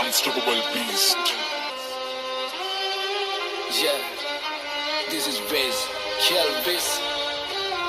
unstoppable beast. Yeah, this is Viz, Kill Viz.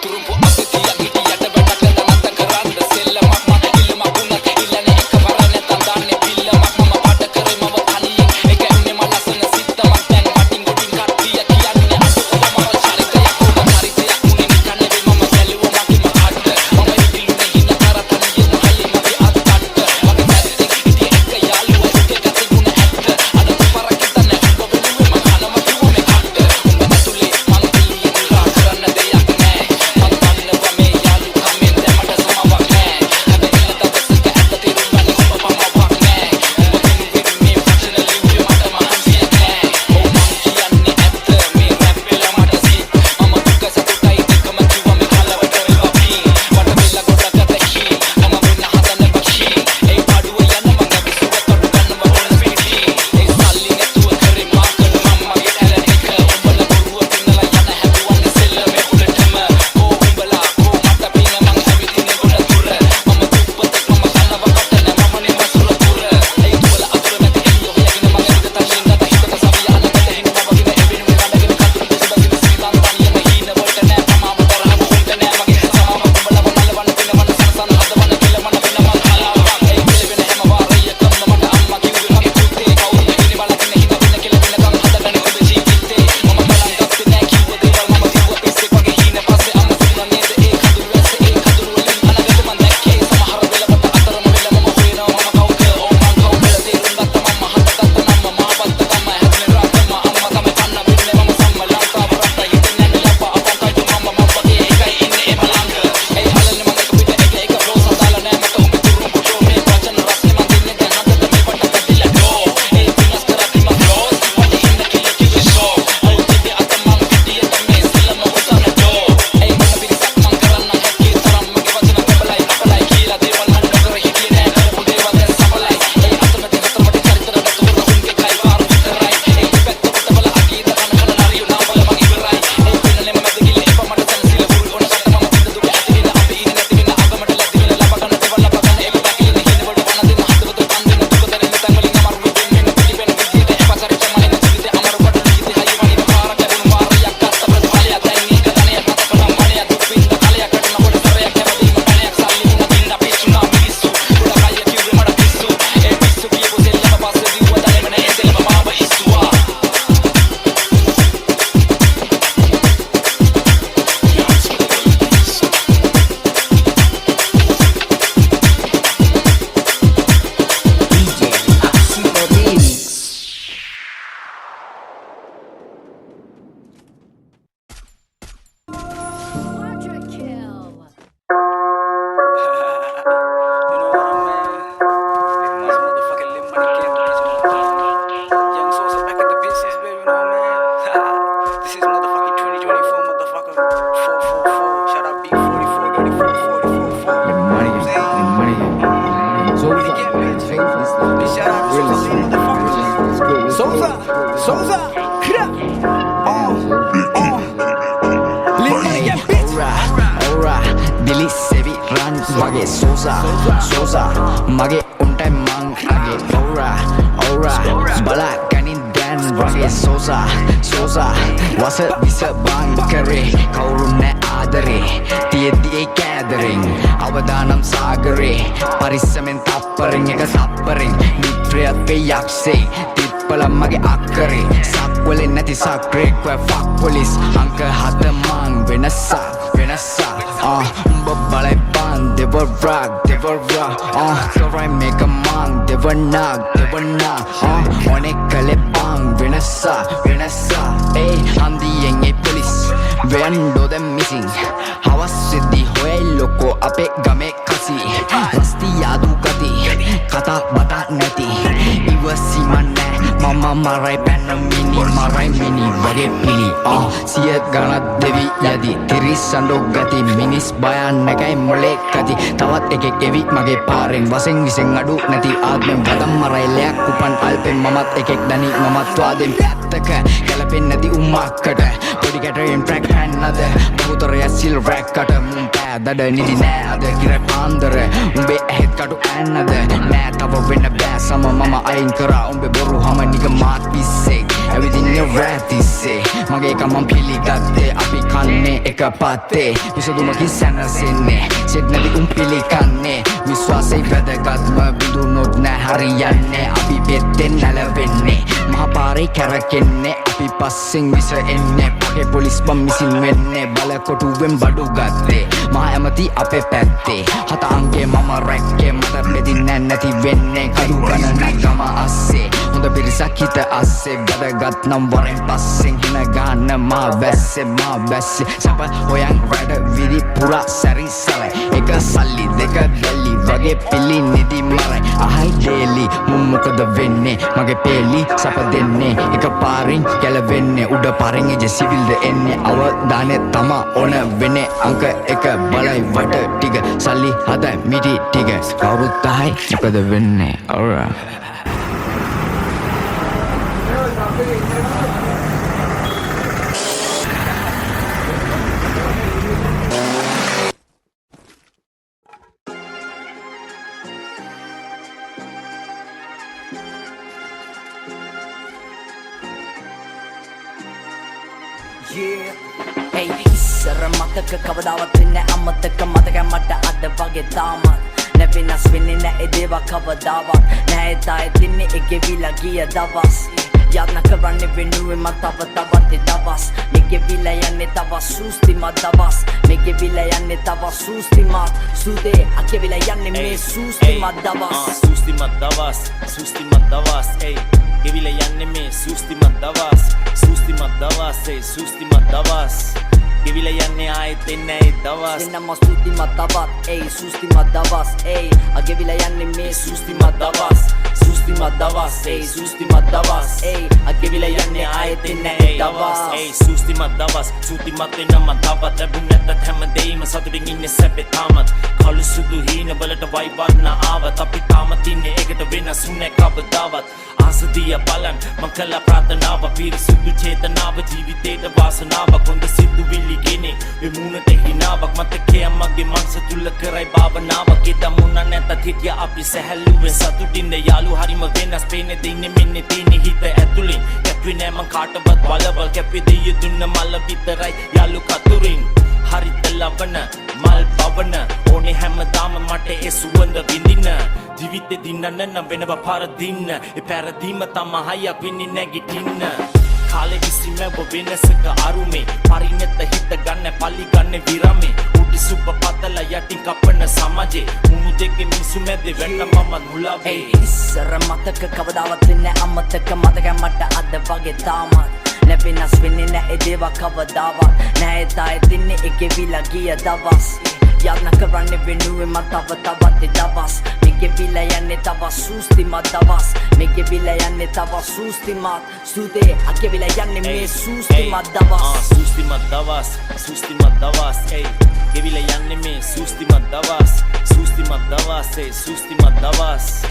Turumpu asetiyan hitiyata වැඩ කරනත කරන්න සෙල්ලමක් මට කිල්ලමක් වුණත් ඉල්ලන්නේ එක වරනේ තන්දාන්නේ පිල්ලමක් මම පාට කරේ මව තනියෙන් ඒක ඉන්නේ මම ලස්සන සිත්තමක් දැන් වටින් ගොඩින් කට්ටිය කියන්නේ අසුකම මර චරිතයක් උඹ චරිතයක් උනේ නිකන් නෙවෙයි මම බැලුවා මගේම අඩ මම ඉතිලුනේ හින කර තනියෙන් හයිය මගේ අත් අඩ මගේ පැත්තේ හිටිය එක යාළුවා එක ගත ගුණ ඇත්ත අද පරක් හිතන්නේ උඹ වෙනුවෙන් මම කනම කිව්ව මේ අඩ උඹ ඇතුලේ මං එළියෙන් උලා කරන්න දෙයක් නෑ මං දන්නවා මේ යාළු කමෙන් දැමට සමවක් නෑ හැබැයි ඉන්න දවසක ඇත්ත තේරුම් ගන්න උඹ පමවක් නෑ උඹ වෙනුවෙන් මේ ෆැක්ෂනල් ලිව්වේ මට මහන්සියක් නෑ ඔව් මං කියන්නේ ඇත්ත මේ රැප් වෙලා මට සිත් මම දුක සතුටයි දෙකම කිව්වා මේ කලවට වෙලා පී මට වෙලා ගොඩක් ඇතකී මම වෙන්න හදන බක්ෂී ඒ පාඩුව යන මං විසුව කඩු ගන්නවා ඕන ස්පීඩි ඒ සල්ලි නැතුව කරේ මා කන මම මගේ ටැලන්ට් එක උඹලා බොරුව පින්නලා යන හැදුවන්නේ සෙල්ලමේ උඩටම ඕ උඹලා ඕ මට පින්න මං ඇවිදින්නේ ගොඩ දුර මම දුප්පතෙක් මම කනවා කටන මම නේ මසුර පුර ඒ උඹලා අතුර මැද එළිය හොයගෙන මං ඇවිද තනියෙන් ගත හිතක සවිය අනකට හින මවගෙන එවෙනුවෙන් අඬගෙන කඳුළු දුස බසින සීතන් තනියම හීන වලට නෑ තමාම තරහ මොකද නෑ මගේ සමාව උඹලා මලවන්න පිනවන්න සනසන හදවන කෙලමන වෙන මං හලාවක් ඒ කෙලවෙන හැම වාරයකම මට අම්මා කිව්වේ මගේ පුතේ කවුරුද ඉන්නේ බලකින හිත වෙන කෙලවෙනකම් හදගන්නේ ඔබ ජීවිතේ මම ගණන් ගත්තේ නෑ කිව්ව දේවල් මම කිව්ව පිස්සෙක් වගේ හීන පස්සේ අම්ම දුන්නා නේද ඒ කඳුළු ඇස්සේ ඒ කඳුළු වලින් අනගත මං දැක්කේ සමහර වෙලවට අතරම වෙල මම හොයනවා මම කවුද ඕ මං කවුද තේරුම් ගත්ත මම හදගත්ත නම මහබත්ත ගම හැදෙන රාගම අම්මා තමයි කන්න වෙන්නේ මම සම්මලංකාව රට හිතන්නේ නැලප අපන්කයි මම වගේ එකයි ඉන්නේ එම ළඟ ඒ අලන්නේ මම එක පිට එක ෆ්ලෝස් හදාලා නෑ මට උඹ තුරුම් පුටෝ මේ වචන රස්නේ මං දෙන්නේ දැන් හදද මේ වට කඩිලා ඩෝ ඒ පිනස් කරපි මං ෆ්ලෝස් වටේ ඉන්න කිල කිව්වේ ෂෝ ඔව් තිබි අත මං පිටිය තමයි සෙල්ලම උසන ඩෝ ඒ මොන පිරිසක් මං කරන්න හැකි තරම් මගේ වචන කබලයි අපලයි කියලා දේවල් මං නොකර හිටියේ නෑ කරපු දේවල් දැන් සඵලයි ඒ අතමැද හතරමට චරිතර දතුර රහුන්ගේ කයි වාරු විතරයි ඒ පැත්ත පුතවල අකීද කන නාරියු නාවල මං ඉවරයි ඒ පිනලෙම මැද ගිලි එප මට සැනසීල පුරු ඕන කට මම පිට දුක ඇති වෙන අපි ඉන්නේ නැති වෙන අගමට ලැබි වෙන ලබ ගන්න දේවල් ලබ ගන්න ඒක බැකිලෙන හින වල වන දෙන හදවත පන් දෙන දුක දැනෙන තන් වලින් අමාරු වෙන්නේ මෙන්න පිළිවෙන විදියට එපසරිට මනින ජීවිතේ අමාරු කොට ජීවිතේ හයි වනින පාරක් ලැබුණු වාරයක් ගත්ත ප්‍රතිඵලයක් දැන් ඒක ධනයක් නැත කලම් මණයක් දුක් විඳ කලයක් කටන කොට සරයක් හැමදීම පැණයක් සල්ලි මුණ දින්න පිස්සුනා මිනිස්සු උඩ කය කිව්වේ මට පිස්සු ඒ පිස්සු කියපු සෙල්ලම පස්සේ දිව්ව දැනෙම නේ සෙල්ලම මාව ඉස්සුවා Quadra kill. Young Sosa back at the business, baby, you know what I mean? This is motherfucking 2024, motherfucker. 444, shout out B44, 34, 44, 4. Money, money. Souza, Big shout out to Sosa, motherfucker. Sosa, Billy Sevi run mage Souza mage untai mang age aura bala kanin dan wage Souza wasa bisa bang kare kawurun ne adare tiyedi e gathering අවදානම් සාගරේ පරිස්සමෙන් තප්පරෙන් එක සප්පරෙන් මිත්‍රයත් වේ යක්ෂේ තිප්පලම් මගේ අක්කරේ සක්වලෙන් නැති සක්‍රේ කොය fuck police අංක 7 මං වෙනසක් උඹ බලයිපන් දෙවර් rock කරයි මේක මං දෙවර් knock ඔනෙක් කලේ පං වෙනසක් ඒ හන්දියෙන් ඒ පොලිස් වෙන්ඩෝ දැන් මිසින් හවස් වෙද්දි හොයයි ලොකෝ අපේ ගමේ කසි රස්ති යාදු ගති කතා බතා නැති ඉවසීම නෑ මම මරයි පැන්න මිනි වගේ පිලි සිය ගණත් දෙවි යදි තිරිස්සන්ඩෝ ගති මිනිස් බයන් නැකයි මොලේ කති තවත් එකෙක් එවි මගේ පාරෙන් වසෙන් විසෙන් අඩු නැති ආත්මෙන් වදම් මරයි ලයක් උපන් අල්පෙන් මමත් එකෙක් දනි මමත් වාදෙන් පැත්තක ගැලපෙන්නේ නැති උම්මක්කට පොඩි කැටරෙන් ට්‍රැක් හැන්නද බහුතරය සිල් රැක්කට මුම් පෑදඩ නිදි නෑ අද කිර පාන්දර උඹේ ඇහෙත් කටු ඇන්නද නෑ තව වෙන්න බෑ සම මම අයින් කරා උඹේ බොරු හම නික මාත් පිස්සෙක් ඇවිදින්නේ රැතිස්සේ මගේ කමම් පිළිගත්තේ අපි කන්නේ එක පත්තේ විසදුමකින් සැනසෙන්නේ සෙට් නැති උම් පිළිකන්නේ විශ්වාසයි වැදගත්ම බිඳුනොත් නෑ හරියන්නේ අපි පෙත්තෙන් නැලවෙන්නේ මහපාරේ කැරකෙන්නේ අපි පස්සෙන් විස එන්නේ පගේ පොලිස් බම් මිසින් වෙන්නේ බලකොටුවෙන් බඩු ගත්තේ මහ ඇමති අපේ පැත්තේ හත අංගේ මම රැක්කේ මට බෙදින්නේ නැති වෙන්නේ කඩු ගණනක් ගම අස්සේ හොඳ පිරිසක් හිත අස්සේ වැදගත් නම් වරෙන් පස්සෙන් හින ගන්න මා වැස්සේ සප හොයන් වැඩ විදි පුරා සැරිසලයි එක සල්ලි දෙක දැලි වගේ පිලි නිදි මරයි අහයි ඩේලි මුම් මොකද වෙන්නේ මගේ පේලි සප දෙන්නේ එක පාරින් ගැලවෙන්නේ උඩ පාරෙන් එජ සිවිල්ද එන්නේ අවදානෙ තමා ඕන වෙන්නේ අංක එක බලයි වට ටික සල්ලි හදයි මිටි ටික කවුරුත් අහයි මොකද වෙන්නේ alright Hey, ඉස්සර මතක කවදාවත් වෙන්නේ අමතක මතක මට අද වගේ තාමත් නැවෙනස් වෙන්නේ නැහැ දේවා කවදාවත් නැහැ තායි තින්නේ එකවිලා ගිය දවස් යන්න කරන්නේ වෙනුවෙන් මම තවත් දවස් මෙගෙවිලා යන්නේ තව සූස්තිමත් දවස් මෙගෙවිලා යන්නේ තව සූස්තිමත් සුදේ අකෙවිලා යන්නේ මේ සූස්තිමත් දවස් සූස්තිමත් දවස් hey ගෙවිලා යන්නේ මේ සූස්තිමත් දවස් hey සූස්තිමත් දවස් ගෙවිලා යන්නේ ආයෙත් එන්නේ ඒ දවස් දෙන්නම සූස්තිමත් දවස් hey සූස්තිමත් දවස් hey අගෙවිලා යන්නේ මේ සූස්තිමත් දවස් hey සූස්තිමත් දවස් hey අගෙවිලා යන්නේ ආයෙත් එන්නේ ඒ දවස් hey සූස්තිමත් දවස් සූතිමත් වෙන මම තවත් ලැබුණ නැත්නම් හැමදේම සතුටින් ඉන්නේ සැපේ තාමත් කළු සුදු හීන වලට වයිවන්න ආවත් අපි තාමත් ඉන්නේ ඒකට වෙනස් උනේ කවදාවත් ආසදිය බලන් මං කළා ප්‍රාර්ථනාව පිරිසුදු චේතනාව ජීවිතේට වාසනාවක් හොඳ සිතුවිලි ගෙනේ වෙමුණට හිනාවක් මතකයේ මගේ මනස තුල කරයි භාවනාවක් එදා මුණ නැතත් හිටිය අපි සැහැල්ලුවෙන් සතුටින් යාළු හරිම වෙනස් පේන්නේ දින්නේ මෙන්නේ තියෙන්නේ හිත ඇතුලින් කැපුවේ නෑ මං කාටවත් බලවල් කැපුවේ දෙය දුන්න මල විතරයි යාළු කතුරින් හරිත ලබන මල් පවන ඕනේ හැමදාම මට ඒ සුවඳ විඳින්න ජීවිතේ දින්නන්න නම් වෙනව පාර දින්න ඒ පැරදීම තමයි අපින්නේ නැගිටින්න කාලේ විසිමව වෙනසක අරුමේ පරිණත හිත ගන්න පලි ගන්න විරමේ උඩි සුප පතල යටින් කපන සමාජේ මුණු දෙකේ මිසු මැද වෙන්න මම මුලාවේ ඉස්සර මතක කවදාවත් වෙන්නේ අමතක මතක මට අද වගේ තාමත් නැවෙනස් වෙන්නේ නැහැ දේවා කවදාවත් නැහැ තායි තින්නේ එකවිලා ගිය දවස් යන්න කරන්නේ වෙනුවෙන් මම තවත් දවස් මෙගෙවිලා යන්නේ තව සූස්තිමත් දවස් මෙගෙවිලා යන්නේ තව සූස්තිමත් සුදේ අකෙවිලා යන්නේ මේ සූස්තිමත් දවස් සූස්තිමත් දවස් hey ගෙවිලා යන්නේ මේ සූස්තිමත් දවස් hey සූස්තිමත් දවස්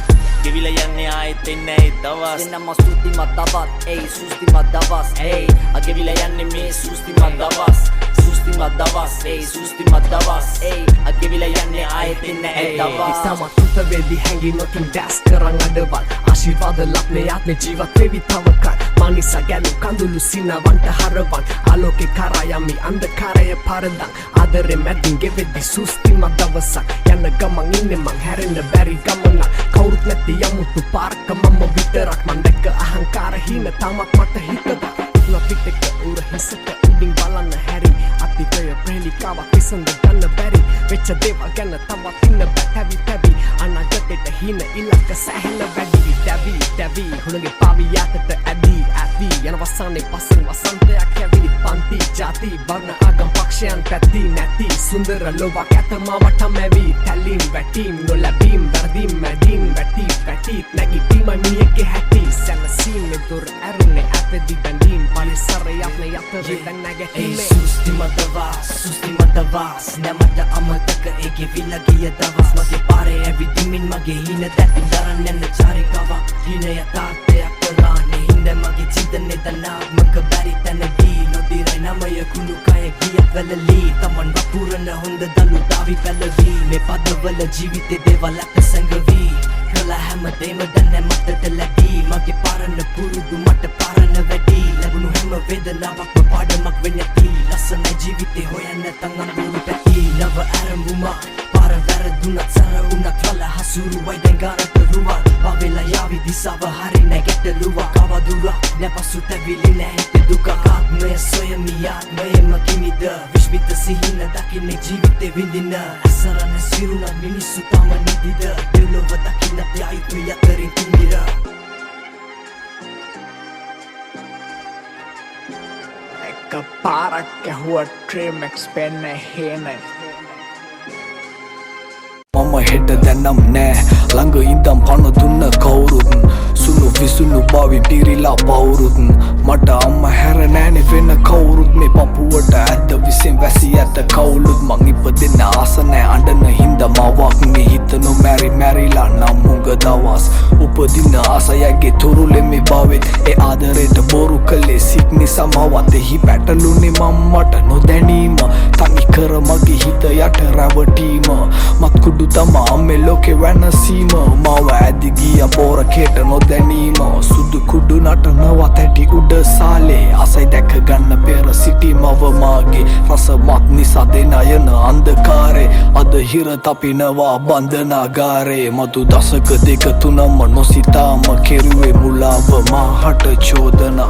ගෙවිලා යන්නේ ආයෙත් එන්නේ ඒ දවස් දෙන්නම සූස්තිමත් දවස් hey සූස්තිමත් දවස් hey අකෙවිලා යන්නේ මේ සූස්තිමත් දවස් hey සූස්තිමත් දවස් hey අකෙවිලා යන්නේ ආයෙත් එන්නේ ඒ දවස් ඉතමත් තුතවේදී හැඟීමකින් දැස් කරන් අඩවල් ආශිර්වාද ලබ්නේ ආත්මේ ජීවත් වෙවි තවකත් මනිසා ගැලු කඳුළු සිනවන්ට හරවන් ආලෝකේ කරා යමි අන්ධකාරය පරදන් ආදරේ මැදින් ගෙවෙද්දි සූස්තිමත් දවසක් යන්න ගමන් ඉන්නේ මං හැරෙන්න බැරි ගමනක් කවුරුත් නැති යමුතු පාරක මම විතරක් මං දැක්ක අහංකාර හින තමක් මට හිතවත් පිටක උර හිසට උඩින් බලන්න හැරි අතිකය ප්‍රේලිකාවක් විසඳ ගන්න බැරි වෙච්ච දේවල් ගැන තවත් ඉන්න බැටවි පැවි අනාගතෙට හින ඉලක්ක සැහෙන වැඩි දැවි හුණගේ පාවි යාතට ඇදී යන වසානේ පස්සෙන් වසන්තයක් ඇවිලි පන්ති ජාති වර්ණ ආගම් පක්ෂයන් පැති නැති සුන්දර ලොවක් ඇතමා වටම ඇවි තැලීම් වැටීම් නොලැබීම් වැරදීම් මැදීම් වැටි නැගිටීම මියගේ හැටි සැලසීම් දුර ඇරුණේ ඇතදි බැඳීම් පරිසරයක් නේ යතරේ දැන් නැගැටීමේ සූස්තිමත් දවස් නැමට අමතක ඒගෙවිලා ගිය දවස් මගේ පාරේ ඇවිදිමින් මගේ හින දැතින් දරන්න යන චාරිකාවක් හින යථාර්ථයක් කරානේ වෙන මගේ චින්තනේ ධනාත්මක බැරි තැනදී නොදිරයි නමය කුණු කය ගියත් වැළලී තමන් වපුරන හොඳ දලු දාවි පැලවී මේ පදවල ජීවිතේ දේවල් ඇත සැඟවී කළ හැමදේම දැන මතට ලැබී මගේ පරණ පුරුදු මට පරණ වැඩි ලැබුණු හැම වේදනාවක්ම පාඩමක් වෙන්නති ලස්සන ජීවිතේ හොයන්න නැතන් අඳුරු පැති නව ඇරඹුමක් පාර වැරදුනත් සැර වුණත් වල හසුරුවයි දැන් ගානට රුවක් පවෙලා යාවි දිසාව හරි නෑ ගැටලුවක් කවදුරක් නෑ පසුතැවිලි නෑ හිත දුක ආත්මය සොයමි ආත්මයම කිමිද විශ්විත සිහින දකින්නේ ජීවිතේ විඳින ඇසරන සිරුණ මිනිස්සු තම නිදිද දෙව්ලොව දකින්න යයිතු යතරින් තිමිර එක පාරක් ඇහුව ට්‍රීමෙක්ස් පෙන්න හේනයි මම හෙට දැන්නම් නෑ ළඟ ඉඳම් පණ දුන්න කවුරුත් සුණු විසුණු බවි පිරිලා පවුරුත් මට අම්ම හැර නෑනෙ වෙන කවුරුත් මේ පපුුවට ඇත්ත විසින් වැසි ඇත කවුලුත් මං ඉපදෙන්න ආස නෑ අඬන හින්ද මවක් මේ හිත නොමැරි මැරිලා නම් මුග දවස් උපදින්න ආසයගේ තුරුලෙමි බවෙත් ඒ ආදරයට බොරු කළේ සිත් නිසා මවත් එහි පැටලුනේ මම මට නොදැනීම තනි කර මගේ හිත යට රැවටීම මත්කුඩු තමා අම්මේ ලෝකෙ වෙනසීම මව ඇදි ගිය පෝරකේට නොදැනීම සුදු කුඩු නටනවත් ඇටි උඩ සාලේ අසයි දැක ගන්න පෙර සිටි මව මාගේ රසමත් නිසා දෙන යන අන්ධකාරේ අද හිර තපිනවා බන්ධනාගාරේ මතු දසක දෙක තුනම නොසිතාම කෙරුවේ මුලාව මාහට චෝදනා